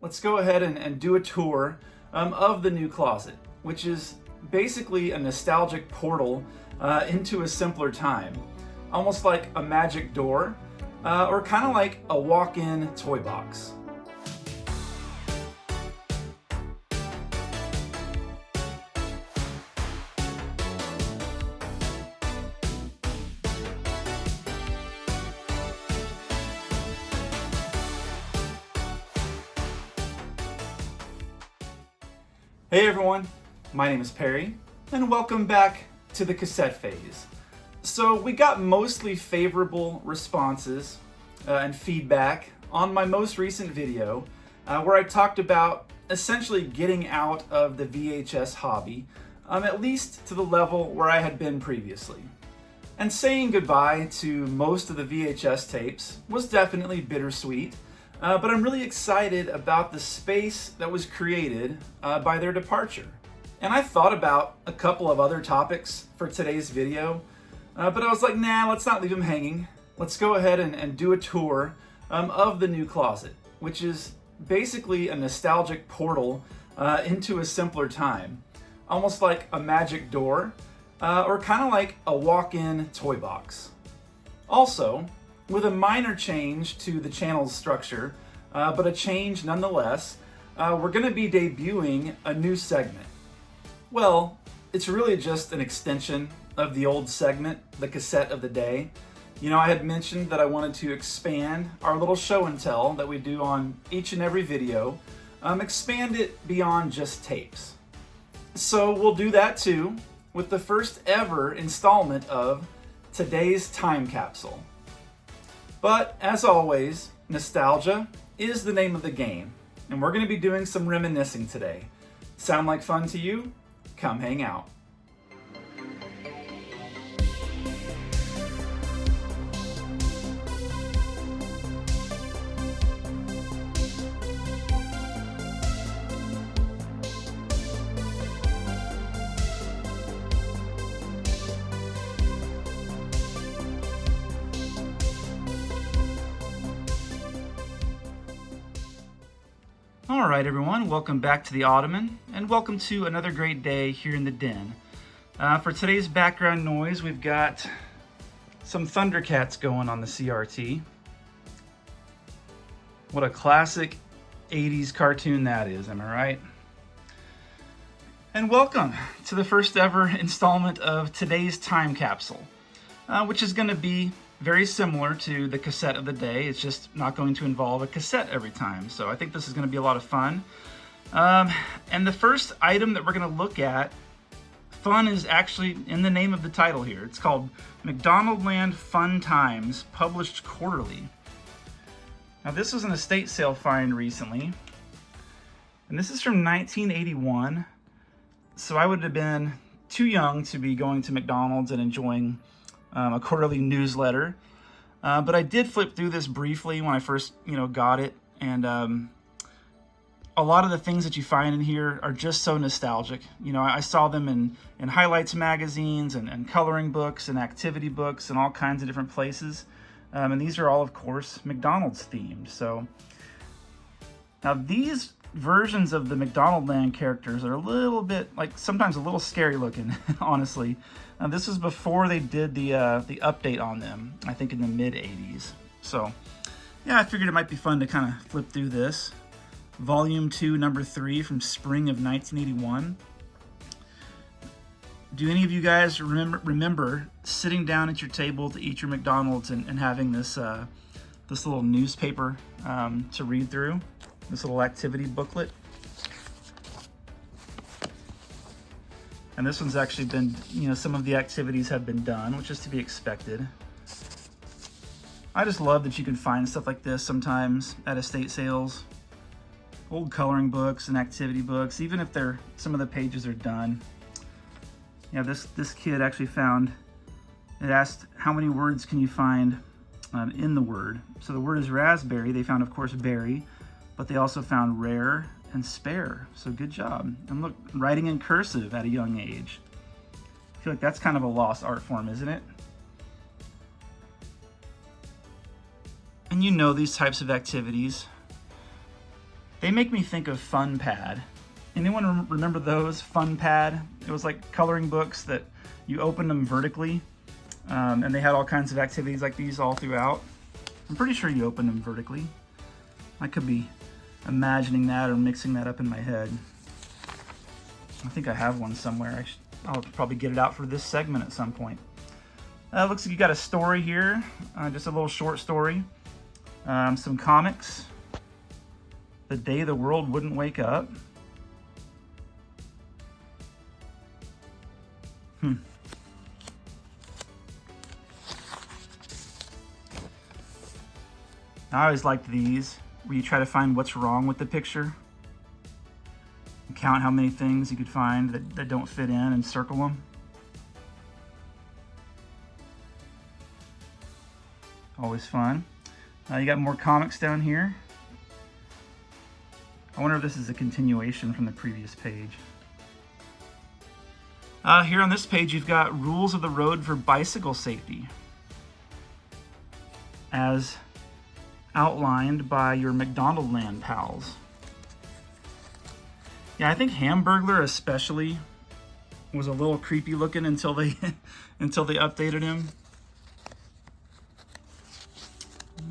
let's go ahead and do a tour of the new closet, which is basically a nostalgic portal into a simpler time, almost like a magic door, or kind of like a walk-in toy box. Hey everyone, my name is Perry, and welcome back to the Cassette Phase. So we got mostly favorable responses and feedback on my most recent video where I talked about essentially getting out of the VHS hobby, at least to the level where I had been previously. And saying goodbye to most of the VHS tapes was definitely bittersweet. But I'm really excited about the space that was created by their departure. And I thought about a couple of other topics for today's video, but I was like, nah, let's not leave them hanging. Let's go ahead and do a tour of the new closet, which is basically a nostalgic portal into a simpler time, almost like a magic door, or kind of like a walk-in toy box. Also, with a minor change to the channel's structure, but a change nonetheless, we're going to be debuting a new segment. Well, it's really just an extension of the old segment, the cassette of the day. You know, I had mentioned that I wanted to expand our little show and tell that we do on each and every video, expand it beyond just tapes. So we'll do that too with the first ever installment of today's Time Capsule. But as always, nostalgia is the name of the game, and we're going to be doing some reminiscing today. Sound like fun to you? Come hang out. All right, everyone, welcome back to the Ottoman, and welcome to another great day here in the den. For today's background noise, we've got some Thundercats going on the CRT. What a classic 80s cartoon that is, am I right? And welcome to the first ever installment of today's Time Capsule, which is going to be very similar to the cassette of the day. It's just not going to involve a cassette every time. So I think this is going to be a lot of fun. And the first item that we're going to look at, fun is actually in the name of the title here. It's called McDonaldland Fun Times, published quarterly. Now this was an estate sale find recently. And this is from 1981. So I would have been too young to be going to McDonald's and enjoying a quarterly newsletter, but I did flip through this briefly when I first, got it, and a lot of the things that you find in here are just so nostalgic. I saw them in highlights magazines and coloring books and activity books and all kinds of different places, and these are all, of course, McDonald's themed. So now these versions of the McDonaldland characters are a little bit, sometimes a little scary looking, honestly. This was before they did the update on them, I think in the mid-80s. So, yeah, I figured it might be fun to kind of flip through this. Volume 2, number 3 from spring of 1981. Do any of you guys remember sitting down at your table to eat your McDonald's and having this little newspaper to read through? This little activity booklet. And this one's actually been, some of the activities have been done, which is to be expected. I just love that you can find stuff like this sometimes at estate sales. Old coloring books and activity books, even if some of the pages are done. Yeah, this kid actually found, it asked how many words can you find in the word. So the word is raspberry. They found, of course, berry, but they also found rare and spare. So good job. And look, writing in cursive at a young age. I feel like that's kind of a lost art form, isn't it? And these types of activities. They make me think of Fun Pad. Anyone remember those? Fun Pad? It was like coloring books that you opened them vertically, and they had all kinds of activities like these all throughout. I'm pretty sure you opened them vertically. I could be imagining that or mixing that up in my head. I think I have one somewhere. I'll probably get it out for this segment at some point. Looks like you got a story here, just a little short story. Some comics. The Day the World Wouldn't Wake Up. I always liked these, where you try to find what's wrong with the picture. And count how many things you could find that don't fit in and circle them. Always fun. You got more comics down here. I wonder if this is a continuation from the previous page. Here on this page, you've got rules of the road for bicycle safety, as outlined by your McDonaldland pals. Yeah, I think Hamburglar especially was a little creepy looking until they until they updated him.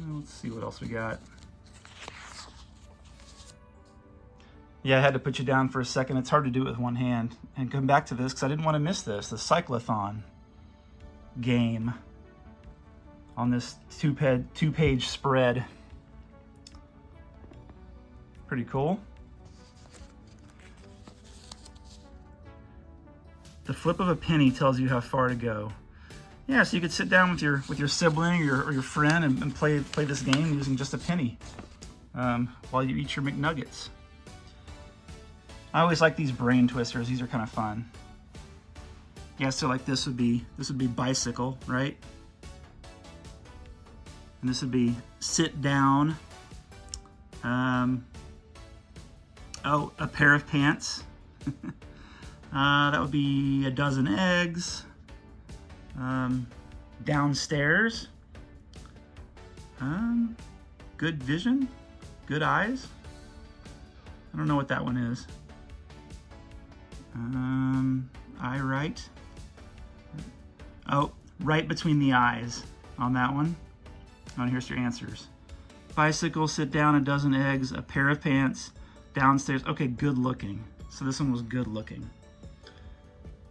Let's see what else we got. Yeah, I had to put you down for a second. It's hard to do it with one hand. And come back to this because I didn't want to miss this. The Cyclothon game on this two-page spread. Pretty cool. The flip of a penny tells you how far to go. Yeah, so you could sit down with your sibling or your friend and play this game using just a penny while you eat your McNuggets. I always like these brain twisters. These are kind of fun. Yeah, so like this would be bicycle, right? And this would be sit down. Oh, a pair of pants. That would be a dozen eggs. Downstairs. Good vision. Good eyes. I don't know what that one is. Eye right. Oh, right between the eyes on that one. Oh, and here's your answers. Bicycle, sit down, a dozen eggs, a pair of pants, downstairs. Okay, good looking. So this one was good looking.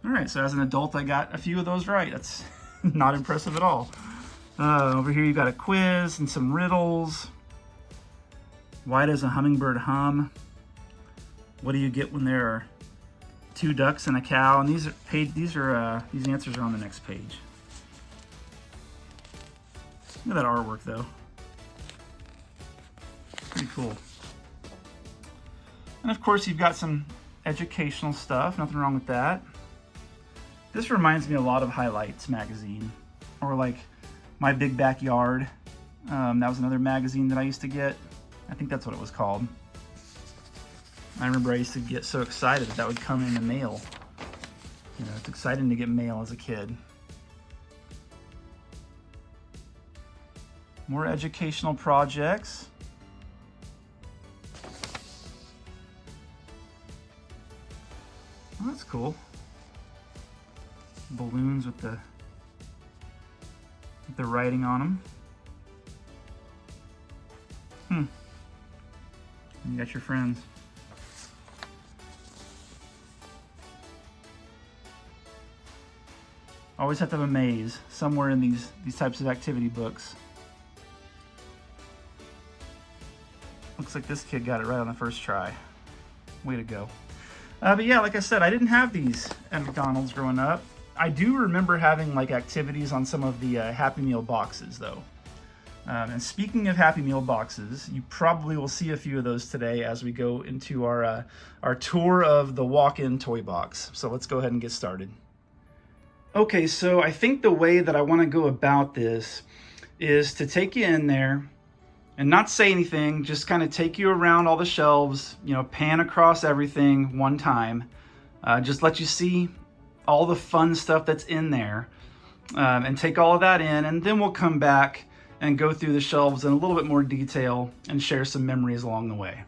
All right, so as an adult, I got a few of those right. That's not impressive at all. Over here, you got a quiz and some riddles. Why does a hummingbird hum? What do you get when there are two ducks and a cow? And these answers are on the next page. Look at that artwork, though. Pretty cool. And of course, you've got some educational stuff. Nothing wrong with that. This reminds me a lot of Highlights magazine, or like My Big Backyard. That was another magazine that I used to get. I think that's what it was called. I remember I used to get so excited that would come in the mail. You know, it's exciting to get mail as a kid. More educational projects. Oh, that's cool. Balloons with the writing on them. You got your friends. Always have to have a maze somewhere in these types of activity books. Looks like this kid got it right on the first try. Way to go. But yeah, like I said, I didn't have these at McDonald's growing up. I do remember having like activities on some of the Happy Meal boxes though. And speaking of Happy Meal boxes, you probably will see a few of those today as we go into our tour of the Walk-in Toybox. So let's go ahead and get started. Okay, so I think the way that I want to go about this is to take you in there and not say anything, just kind of take you around all the shelves, you know, pan across everything one time, just let you see all the fun stuff that's in there, and take all of that in, and then we'll come back and go through the shelves in a little bit more detail and share some memories along the way.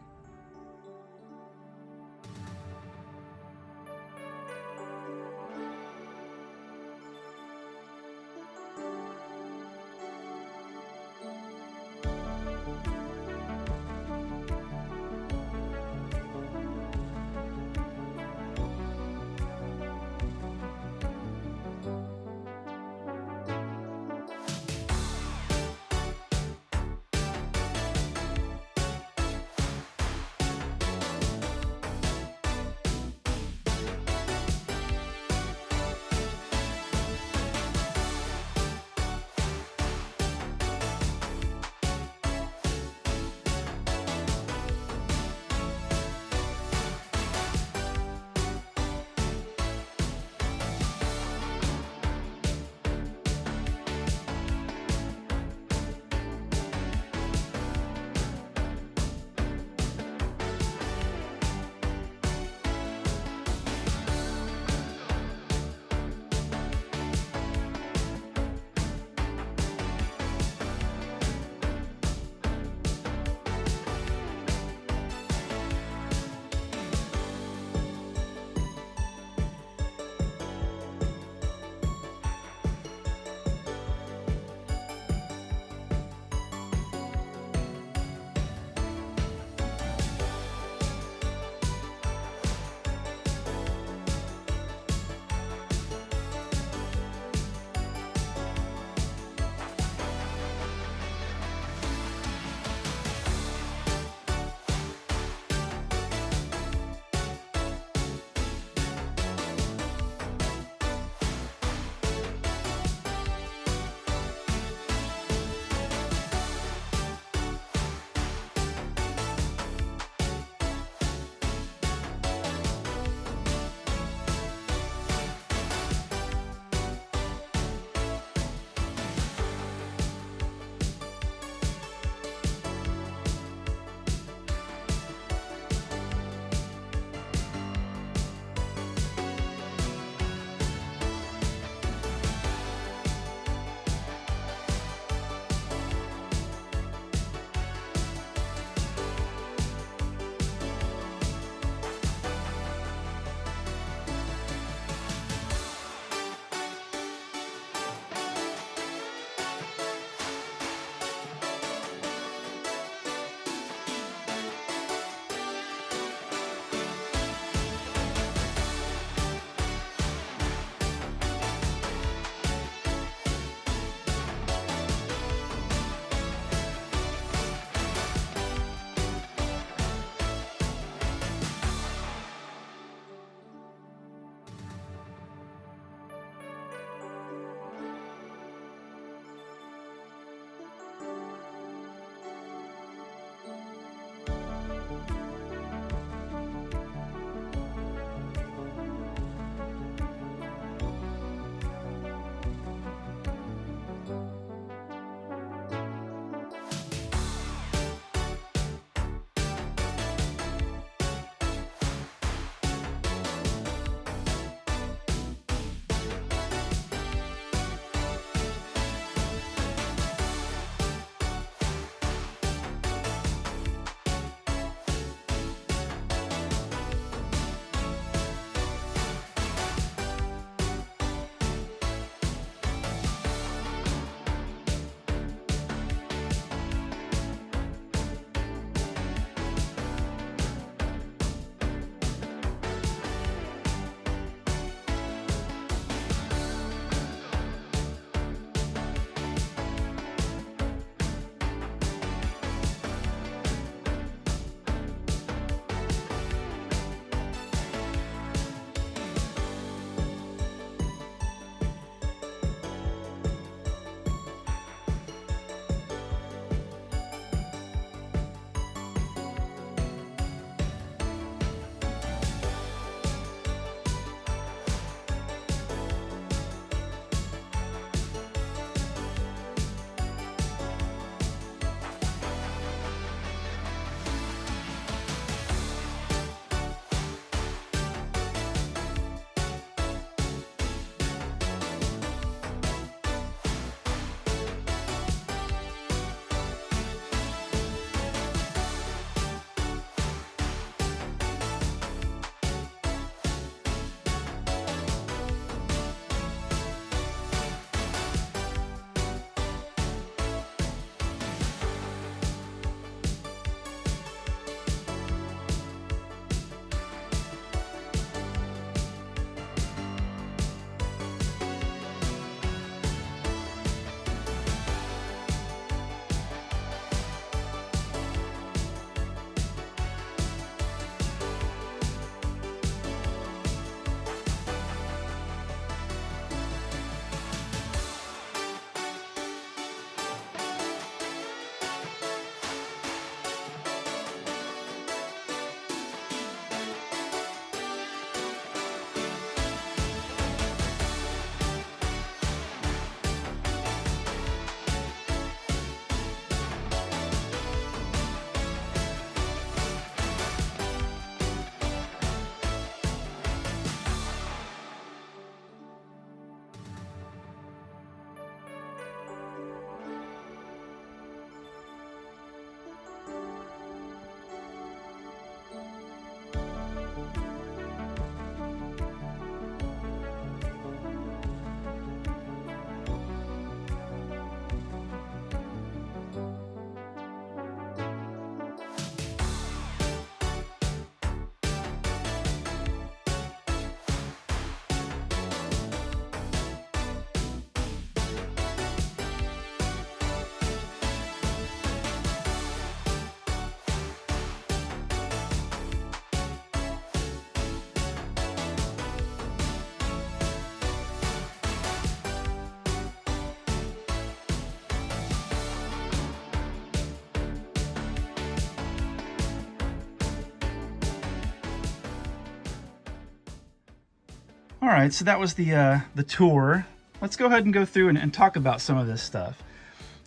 All right, so that was the tour. Let's go ahead and go through and talk about some of this stuff.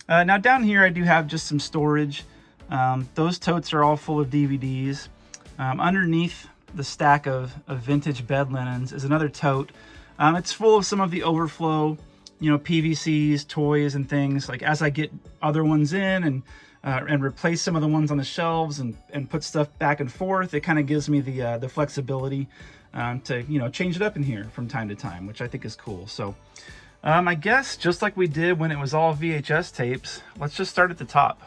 Now down here I do have just some storage. Those totes are all full of DVDs. Underneath the stack of vintage bed linens is another tote. It's full of some of the overflow, you know, PVCs, toys, and things. Like as I get other ones in and replace some of the ones on the shelves and put stuff back and forth, it kind of gives me the flexibility to, you know, change it up in here from time to time, which I think is cool. So I guess just like we did when it was all VHS tapes, let's just start at the top.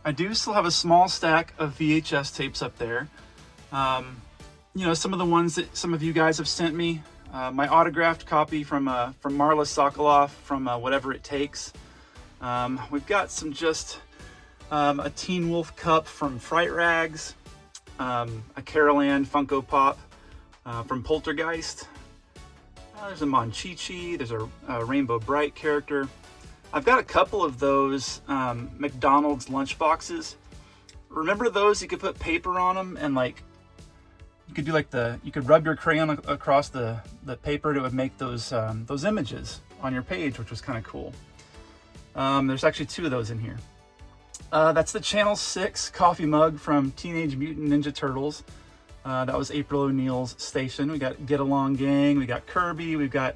I do still have a small stack of VHS tapes up there. You know, some of the ones that some of you guys have sent me. My autographed copy from Marla Sokoloff from Whatever It Takes. We've got some just a Teen Wolf cup from Fright Rags. A Carol Ann Funko Pop from Poltergeist. There's a Monchichi. There's a Rainbow Bright character. I've got a couple of those McDonald's lunchboxes. Remember those? You could put paper on them and like you could do like you could rub your crayon across the paper and it would make those images on your page, which was kind of cool. There's actually two of those in here. That's the Channel 6 coffee mug from Teenage Mutant Ninja Turtles. That was April O'Neil's station. We got Get Along Gang, we got Kirby, we've got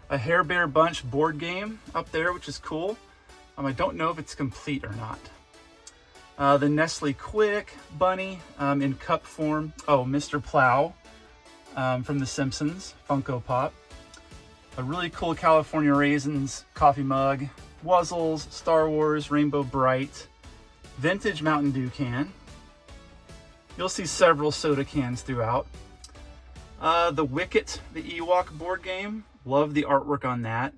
a Hair Bear Bunch board game up there, which is cool. I don't know if it's complete or not. The Nestle Quick Bunny in cup form. Oh, Mr. Plow from The Simpsons, Funko Pop. A really cool California Raisins coffee mug. Wuzzles, Star Wars, Rainbow Bright. Vintage Mountain Dew can. You'll see several soda cans throughout. The Wicket, the Ewok board game. Love the artwork on that.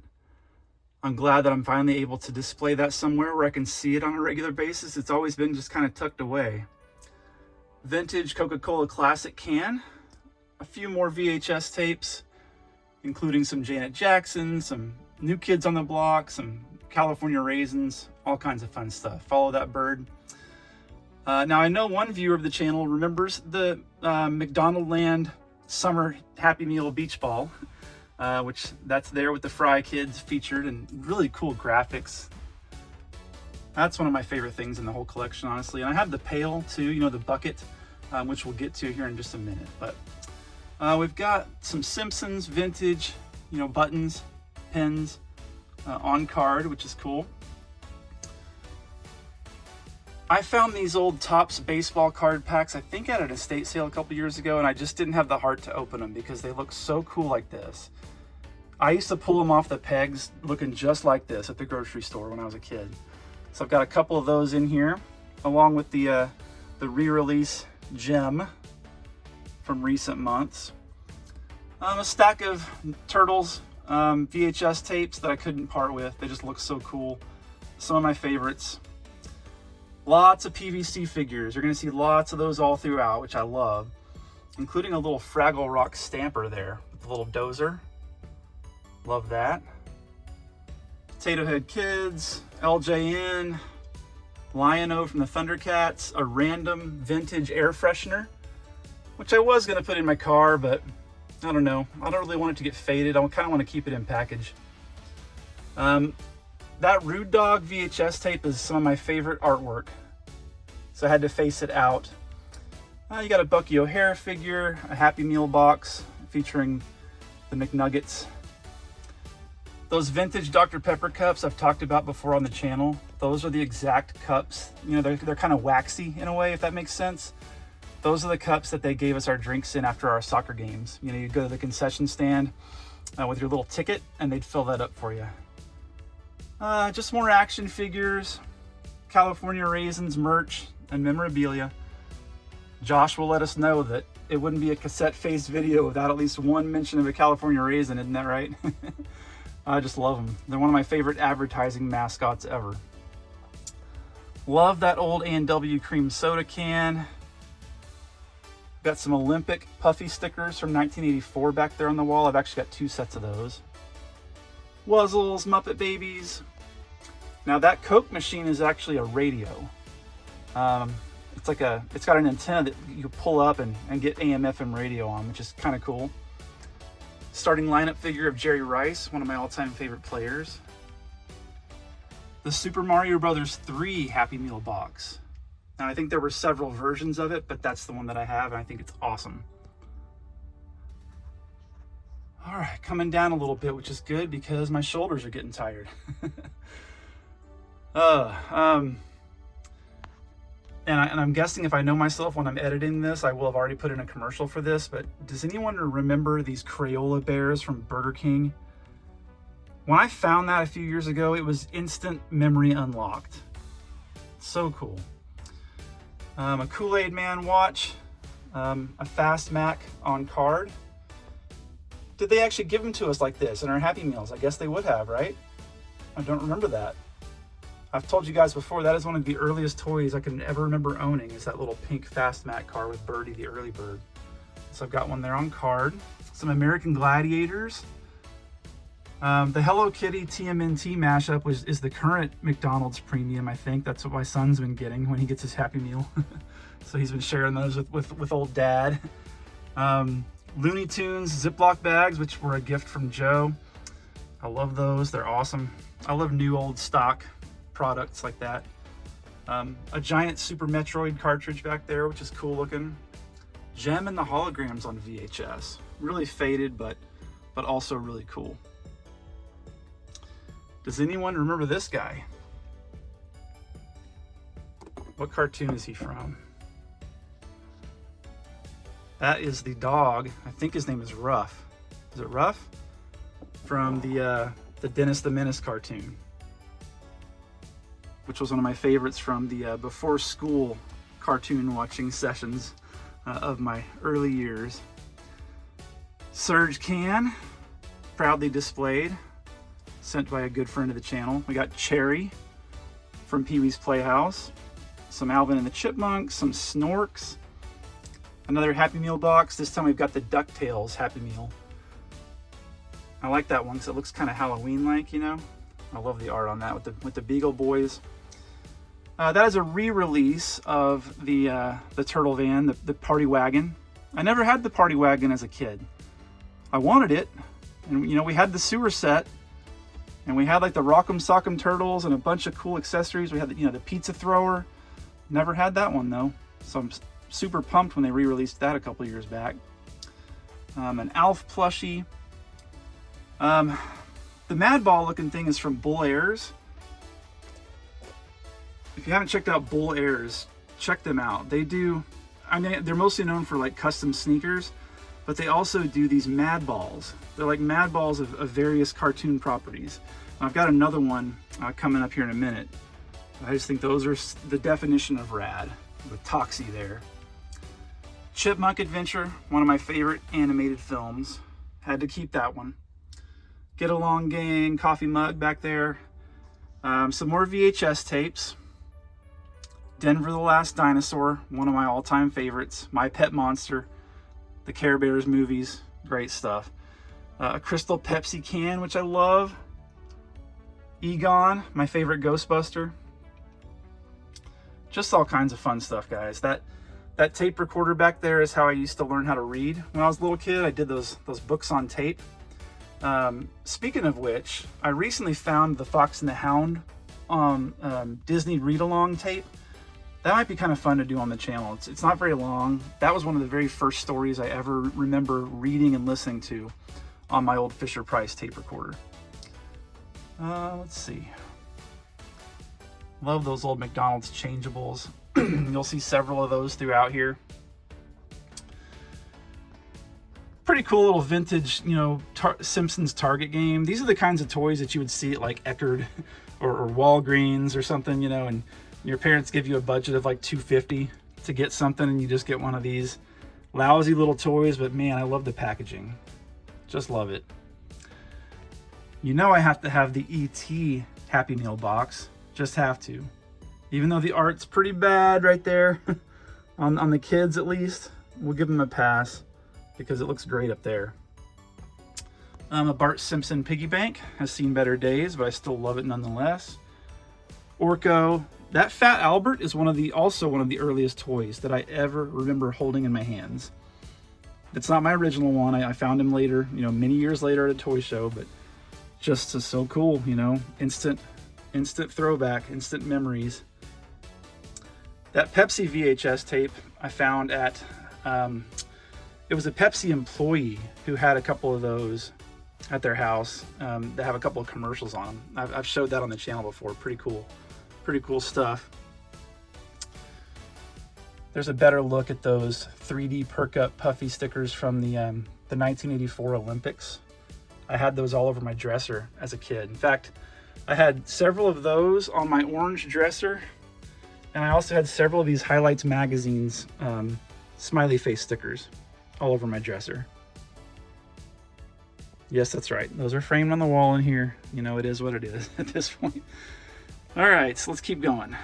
I'm glad that I'm finally able to display that somewhere where I can see it on a regular basis. It's always been just kind of tucked away. Vintage Coca-Cola Classic can. A few more VHS tapes, including some Janet Jackson, some New Kids on the Block, some California Raisins, all kinds of fun stuff. Follow That Bird. Now I know one viewer of the channel remembers the McDonaldland Summer Happy Meal Beach Ball, which that's there with the Fry Kids featured and really cool graphics. That's one of my favorite things in the whole collection, honestly. And I have the pail too, you know, the bucket, which we'll get to here in just a minute. But we've got some Simpsons vintage, you know, buttons, pins on card, which is cool. I found these old Topps baseball card packs, I think at an estate sale a couple years ago, and I just didn't have the heart to open them because they look so cool like this. I used to pull them off the pegs looking just like this at the grocery store when I was a kid. So I've got a couple of those in here, along with the re-release Gem from recent months. A stack of Turtles VHS tapes that I couldn't part with. They just look so cool. Some of my favorites. Lots of PVC figures. You're going to see lots of those all throughout, which I love, including a little Fraggle Rock stamper there with the little dozer. Love that. Potato Head Kids, LJN, Lion-O from the Thundercats, a random vintage air freshener, which I was going to put in my car, but I don't know. I don't really want it to get faded. I kind of want to keep it in package. That Rude Dog VHS tape is some of my favorite artwork, so I had to face it out. You got a Bucky O'Hare figure, a Happy Meal box featuring the McNuggets. Those vintage Dr. Pepper cups I've talked about before on the channel. Those are the exact cups. You know, they're kind of waxy in a way, if that makes sense. Those are the cups that they gave us our drinks in after our soccer games. You know, you'd go to the concession stand with your little ticket, and they'd fill that up for you. Just more action figures, California Raisins merch, and memorabilia. Josh will let us know that it wouldn't be a Cassette Phase video without at least one mention of a California Raisin, isn't that right? I just love them. They're one of my favorite advertising mascots ever. Love that old A&W cream soda can. Got some Olympic puffy stickers from 1984 back there on the wall. I've actually got two sets of those. Wuzzles, Muppet Babies. Now that Coke machine is actually a radio. It's got an antenna that you pull up and get AM/FM radio on, which is kind of cool. Starting lineup figure of Jerry Rice, one of my all-time favorite players. The Super Mario Bros. 3 Happy Meal box. Now, I think there were several versions of it, but that's the one that I have, and I think it's awesome. All right, coming down a little bit, which is good because my shoulders are getting tired. And I'm guessing if I know myself when I'm editing this, I will have already put in a commercial for this, but does anyone remember these Crayola bears from Burger King? When I found that a few years ago, it was instant memory unlocked. So cool. A Kool-Aid Man watch, a Fast Mac on card. Did they actually give them to us like this in our Happy Meals? I guess they would have, right? I don't remember that. I've told you guys before, that is one of the earliest toys I can ever remember owning, is that little pink Fast Mac car with Birdie the early bird. So I've got one there on card. Some American Gladiators. The Hello Kitty TMNT mashup is the current McDonald's premium, I think. That's what my son's been getting when he gets his Happy Meal. So he's been sharing those with old dad. Looney Tunes Ziploc bags, which were a gift from Joe. I love those, they're awesome. I love new old stock products like that. A giant Super Metroid cartridge back there, which is cool looking. Gem and the Holograms on VHS. Really faded, but also really cool. Does anyone remember this guy? What cartoon is he from? That is the dog. I think his name is Ruff. Is it Ruff? From the Dennis the Menace cartoon, which was one of my favorites from the before school cartoon watching sessions of my early years. Surge can, proudly displayed, sent by a good friend of the channel. We got Cherry from Pee-wee's Playhouse, some Alvin and the Chipmunks, some Snorks, another Happy Meal box. This time we've got the DuckTales Happy Meal. I like that one because it looks kind of Halloween-like, you know. I love the art on that with the Beagle Boys. That is a re-release of the Turtle Van, the Party Wagon. I never had the Party Wagon as a kid. I wanted it, and you know, we had the sewer set, and we had like the Rock'em Sock'em Turtles and a bunch of cool accessories. We had the pizza thrower. Never had that one though, so I'm super pumped when they re-released that a couple years back. An Alf plushie. The Madball looking thing is from Bull Airs. If you haven't checked out Bull Airs, check them out. They do, I mean, they're mostly known for like custom sneakers, but they also do these Madballs. They're like Madballs of various cartoon properties. And I've got another one coming up here in a minute. I just think those are the definition of rad, with Toxie there. Chipmunk Adventure, one of my favorite animated films. Had to keep that one. Get Along Gang, coffee mug back there. Some more VHS tapes. Denver the Last Dinosaur, one of my all-time favorites. My Pet Monster, the Care Bears movies, great stuff. A Crystal Pepsi can, which I love. Egon, my favorite Ghostbuster. Just all kinds of fun stuff, guys. That tape recorder back there is how I used to learn how to read. When I was a little kid, I did those books on tape. Speaking of which, I recently found the Fox and the Hound Disney read-along tape. That might be kind of fun to do on the channel. It's not very long. That was one of the very first stories I ever remember reading and listening to on my old Fisher-Price tape recorder. Let's see. Love those old McDonald's changeables. You'll see several of those throughout here. Pretty cool little vintage, you know, Simpsons Target game. These are the kinds of toys that you would see at like Eckerd or Walgreens or something, you know, and your parents give you a budget of like $2.50 to get something, and you just get one of these lousy little toys. But man, I love the packaging. Just love it. You know I have to have the E.T. Happy Meal box. Just have to. Even though the art's pretty bad right there, on the kids at least, we'll give them a pass because it looks great up there. A Bart Simpson piggy bank has seen better days, but I still love it nonetheless. Orko. That Fat Albert is also one of the earliest toys that I ever remember holding in my hands. It's not my original one. I found him later, you know, many years later at a toy show, but just so cool, you know, instant throwback, instant memories. That Pepsi VHS tape I found at, it was a Pepsi employee who had a couple of those at their house. They have a couple of commercials on them. I've showed that on the channel before. Pretty cool stuff. There's a better look at those 3D Perk Up Puffy stickers from the 1984 Olympics. I had those all over my dresser as a kid. In fact, I had several of those on my orange dresser, and I also had several of these Highlights magazines smiley face stickers all over my dresser. Yes, that's right. Those are framed on the wall in here. You know, it is what it is at this point. All right, so let's keep going.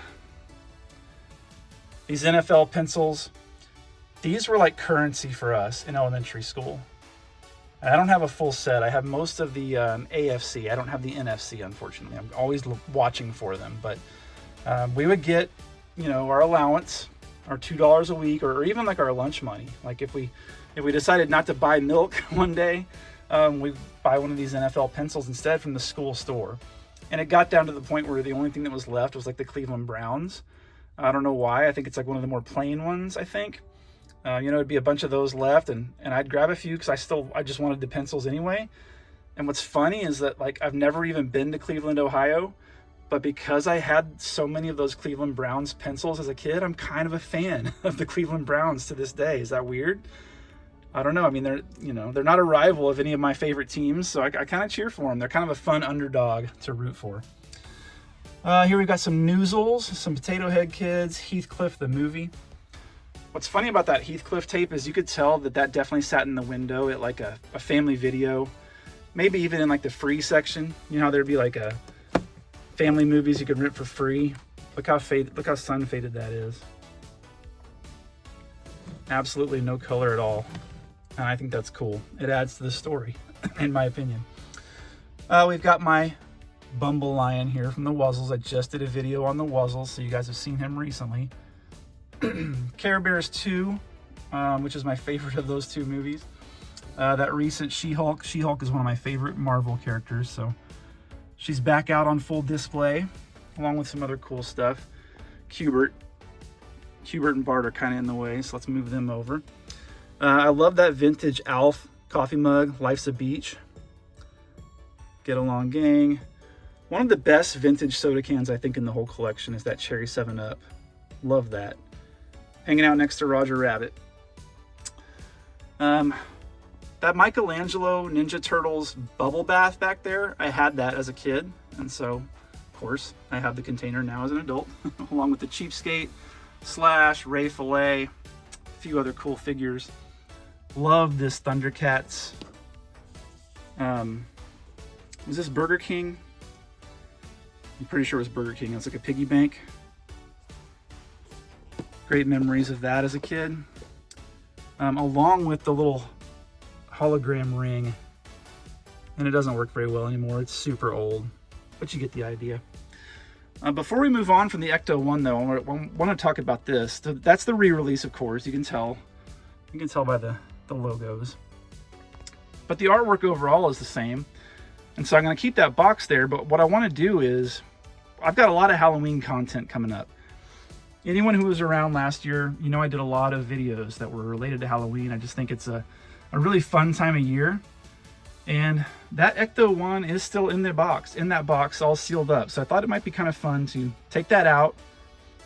These NFL pencils, these were like currency for us in elementary school. I don't have a full set. I have most of the AFC. I don't have the NFC, unfortunately. I'm always watching for them. But we would get, you know, our allowance, our $2 a week, or even like our lunch money. Like if we decided not to buy milk one day, we'd buy one of these NFL pencils instead from the school store. And it got down to the point where the only thing that was left was like the Cleveland Browns. I don't know why. I think it's like one of the more plain ones, I think. You know, it'd be a bunch of those left, and I'd grab a few because I just wanted the pencils anyway. And what's funny is that, like, I've never even been to Cleveland, Ohio, but because I had so many of those Cleveland Browns pencils as a kid, I'm kind of a fan of the Cleveland Browns to this day. Is that weird? I don't know. I mean, they're not a rival of any of my favorite teams, so I kind of cheer for them. They're kind of a fun underdog to root for. Here we've got some Noozles, some Potato Head Kids, Heathcliff the movie. What's funny about that Heathcliff tape is you could tell that definitely sat in the window at like a family video, maybe even in like the free section. You know how there'd be like a family movies you could rent for free. Look how sun faded that is. Absolutely no color at all. And I think that's cool. It adds to the story, in my opinion. We've got my Bumble Lion here from the Wuzzles. I just did a video on the Wuzzles, so you guys have seen him recently. Care Bears 2, which is my favorite of those two movies. That recent She-Hulk. She-Hulk is one of my favorite Marvel characters, so she's back out on full display, along with some other cool stuff. Hubert and Bart are kind of in the way, so let's move them over. I love that vintage Alf coffee mug, Life's a Beach. Get along, gang. One of the best vintage soda cans I think in the whole collection is that Cherry 7-Up. Love that. Hanging out next to Roger Rabbit. That Michelangelo Ninja Turtles bubble bath back there, I had that as a kid, and so, of course, I have the container now as an adult, along with the Cheapskate, Slash, Ray Fillet, a few other cool figures. Love this Thundercats. Was this Burger King? I'm pretty sure it was Burger King. It's like a piggy bank. Great memories of that as a kid. Along with the little hologram ring. And it doesn't work very well anymore. It's super old, but you get the idea. Before we move on from the Ecto 1, though, I want to talk about this. That's the re-release, of course. You can tell by the logos. But the artwork overall is the same. And so I'm going to keep that box there. But what I want to do is, I've got a lot of Halloween content coming up. Anyone who was around last year, you know I did a lot of videos that were related to Halloween. I just think it's a really fun time of year. And that Ecto 1 is still in that box, all sealed up. So I thought it might be kind of fun to take that out,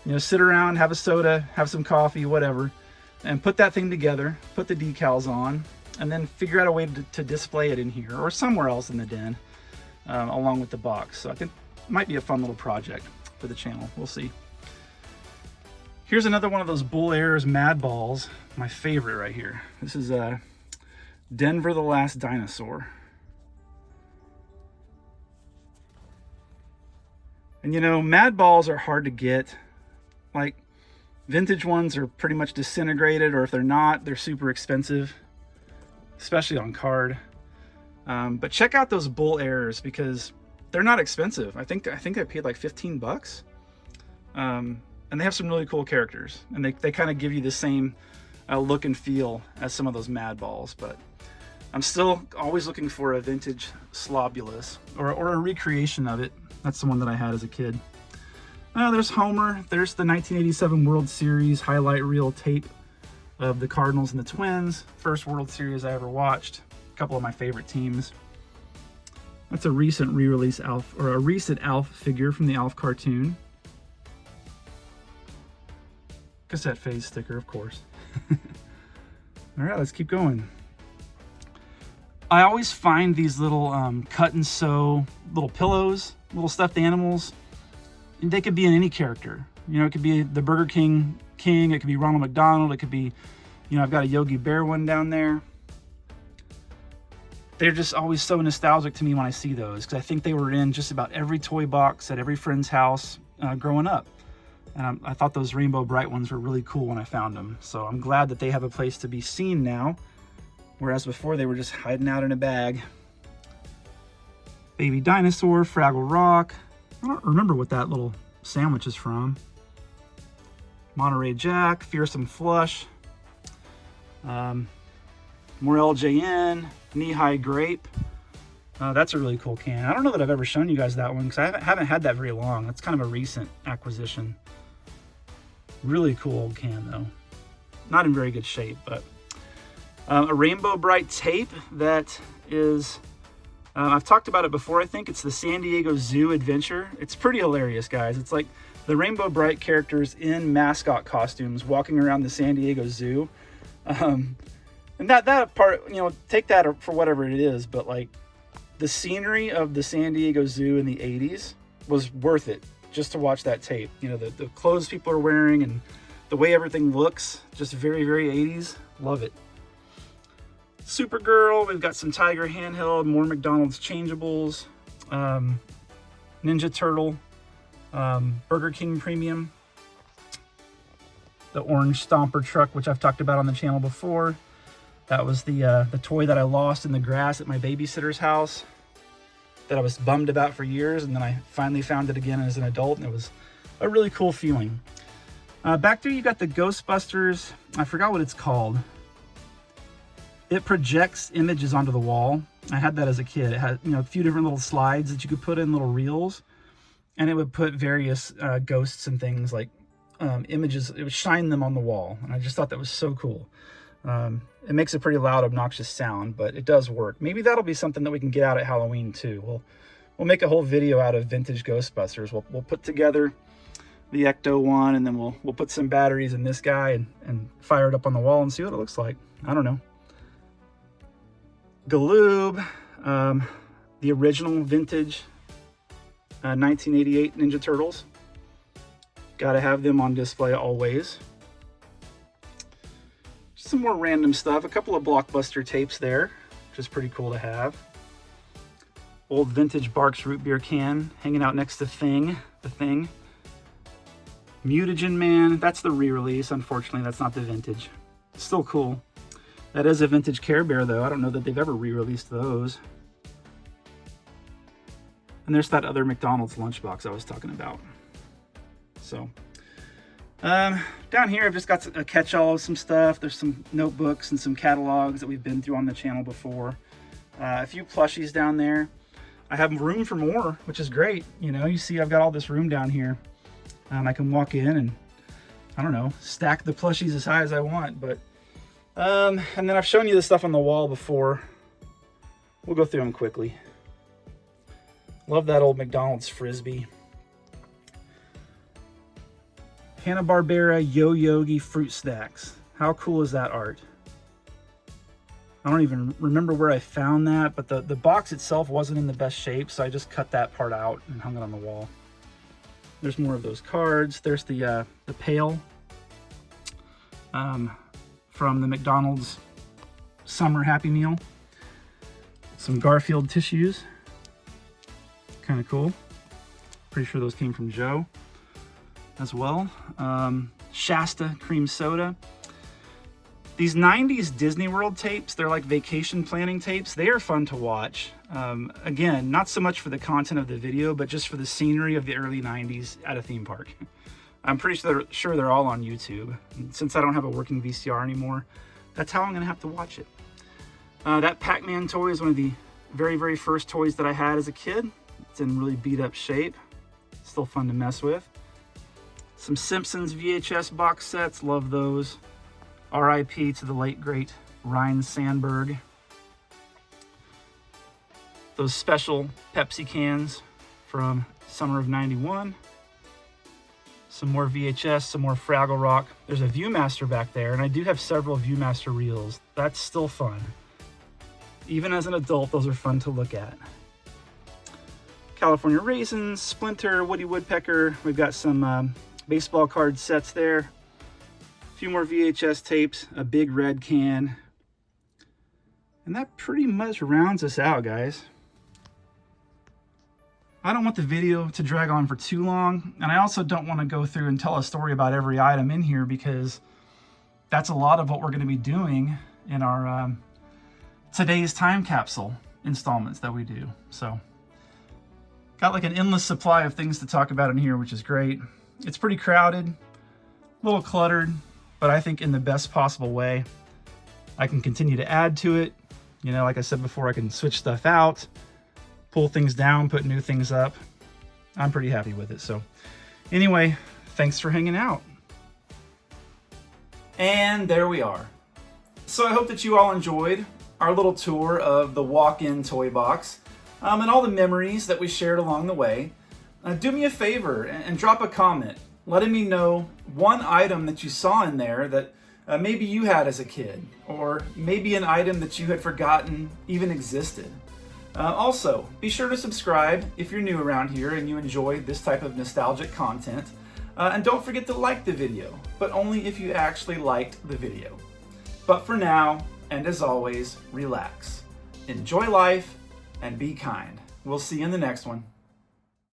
you know, sit around, have a soda, have some coffee, whatever, and put that thing together, put the decals on, and then figure out a way to display it in here or somewhere else in the den, along with the box. So I think it might be a fun little project for the channel. We'll see. Here's another one of those Bull Airs Mad Balls, my favorite right here. This is Denver the Last Dinosaur. And you know, Mad Balls are hard to get. Like, vintage ones are pretty much disintegrated, or if they're not, they're super expensive, especially on card. But check out those Bull Airs because they're not expensive. I think I paid like 15 bucks. And they have some really cool characters, and they kind of give you the same look and feel as some of those Mad Balls, but I'm still always looking for a vintage Slobulus or a recreation of it. That's the one that I had as a kid. There's Homer. There's the 1987 World Series highlight reel tape of the Cardinals and the Twins. First World Series I ever watched. A couple of my favorite teams. That's a recent re-release Alf, or a recent Alf figure from the Alf cartoon. Cassette Phase sticker, of course. All right, let's keep going. I always find these little cut and sew little pillows, little stuffed animals. And they could be in any character. You know, it could be the Burger King, it could be Ronald McDonald, it could be, you know, I've got a Yogi Bear one down there. They're just always so nostalgic to me when I see those, because I think they were in just about every toy box at every friend's house growing up. And I thought those Rainbow Bright ones were really cool when I found them. So I'm glad that they have a place to be seen now, whereas before they were just hiding out in a bag. Baby Dinosaur, Fraggle Rock. I don't remember what that little sandwich is from. Monterey Jack, Fearsome Flush. More LJN, Knee High Grape. That's a really cool can. I don't know that I've ever shown you guys that one, because I haven't had that very long. That's kind of a recent acquisition. Really cool old can though. Not in very good shape, but a Rainbow Bright tape that is, I've talked about it before, I think. It's the San Diego Zoo Adventure. It's pretty hilarious, guys. It's like the Rainbow Bright characters in mascot costumes walking around the San Diego Zoo. And that part, you know, take that for whatever it is, but like the scenery of the San Diego Zoo in the 80s was worth it just to watch that tape. You know, the clothes people are wearing and the way everything looks, just very, very 80s. Love it. Supergirl, we've got some Tiger handheld, more McDonald's changeables, Ninja Turtle, Burger King premium, the orange Stomper truck, which I've talked about on the channel before. That was the toy that I lost in the grass at my babysitter's house that I was bummed about for years, and then I finally found it again as an adult, and it was a really cool feeling. Back there you got the Ghostbusters, I forgot what it's called. It projects images onto the wall. I had that as a kid. It had, you know, a few different little slides that you could put in, little reels, and it would put various ghosts and things like images. It would shine them on the wall, and I just thought that was so cool. It makes a pretty loud, obnoxious sound, but it does work. Maybe that'll be something that we can get out at Halloween too. We'll make a whole video out of vintage Ghostbusters. We'll put together the Ecto one, and then we'll put some batteries in this guy and fire it up on the wall and see what it looks like. I don't know. Galoob, the original vintage 1988 Ninja Turtles. Gotta have them on display always. Some more random stuff. A couple of Blockbuster tapes there, which is pretty cool to have. Old vintage Barks root beer can hanging out next to the Thing. Mutagen Man, that's the re-release. Unfortunately, that's not the vintage. Still cool. That is a vintage Care Bear, though. I don't know that they've ever re-released those. And there's that other McDonald's lunchbox I was talking about. So, down here I've just got a catch-all of some stuff. There's some notebooks and some catalogs that we've been through on the channel before. A few plushies down there. I have room for more, which is great. You know, you see I've got all this room down here. I can walk in and, I don't know, stack the plushies as high as I want, but and then I've shown you the stuff on the wall before. We'll go through them quickly. Love that old McDonald's Frisbee. Hanna-Barbera Yo-Yogi Fruit Snacks. How cool is that art? I don't even remember where I found that, but the box itself wasn't in the best shape, so I just cut that part out and hung it on the wall. There's more of those cards. There's the pail. From the McDonald's Summer Happy Meal. Some Garfield tissues. Kind of cool. Pretty sure those came from Joe as well. Shasta cream soda. These 90s Disney World tapes, they're like vacation planning tapes. They are fun to watch. Again, not so much for the content of the video, but just for the scenery of the early 90s at a theme park. I'm pretty sure they're all on YouTube. And since I don't have a working VCR anymore, that's how I'm going to have to watch it. That Pac-Man toy is one of the very, very first toys that I had as a kid. It's in really beat up shape. Still fun to mess with. Some Simpsons VHS box sets, love those. RIP to the late great Ryan Sandberg. Those special Pepsi cans from summer of '91. Some more VHS, some more Fraggle Rock. There's a Viewmaster back there, and I do have several Viewmaster reels. That's still fun. Even as an adult, those are fun to look at. California Raisins, Splinter, Woody Woodpecker. We've got some baseball card sets there. A few more VHS tapes, a big red can. And that pretty much rounds us out, guys. I don't want the video to drag on for too long, and I also don't want to go through and tell a story about every item in here, because that's a lot of what we're going to be doing in our today's time capsule installments that we do. So got like an endless supply of things to talk about in here, which is great. It's pretty crowded, a little cluttered, but I think in the best possible way. I can continue to add to it. You know, like I said before, I can switch stuff out, pull things down, put new things up. I'm pretty happy with it. So anyway, thanks for hanging out. And there we are. So I hope that you all enjoyed our little tour of the Walk-in Toybox and all the memories that we shared along the way. Do me a favor and drop a comment letting me know one item that you saw in there that maybe you had as a kid, or maybe an item that you had forgotten even existed. Also, be sure to subscribe if you're new around here and you enjoy this type of nostalgic content. And don't forget to like the video, but only if you actually liked the video. But for now, and as always, relax. Enjoy life and be kind. We'll see you in the next one.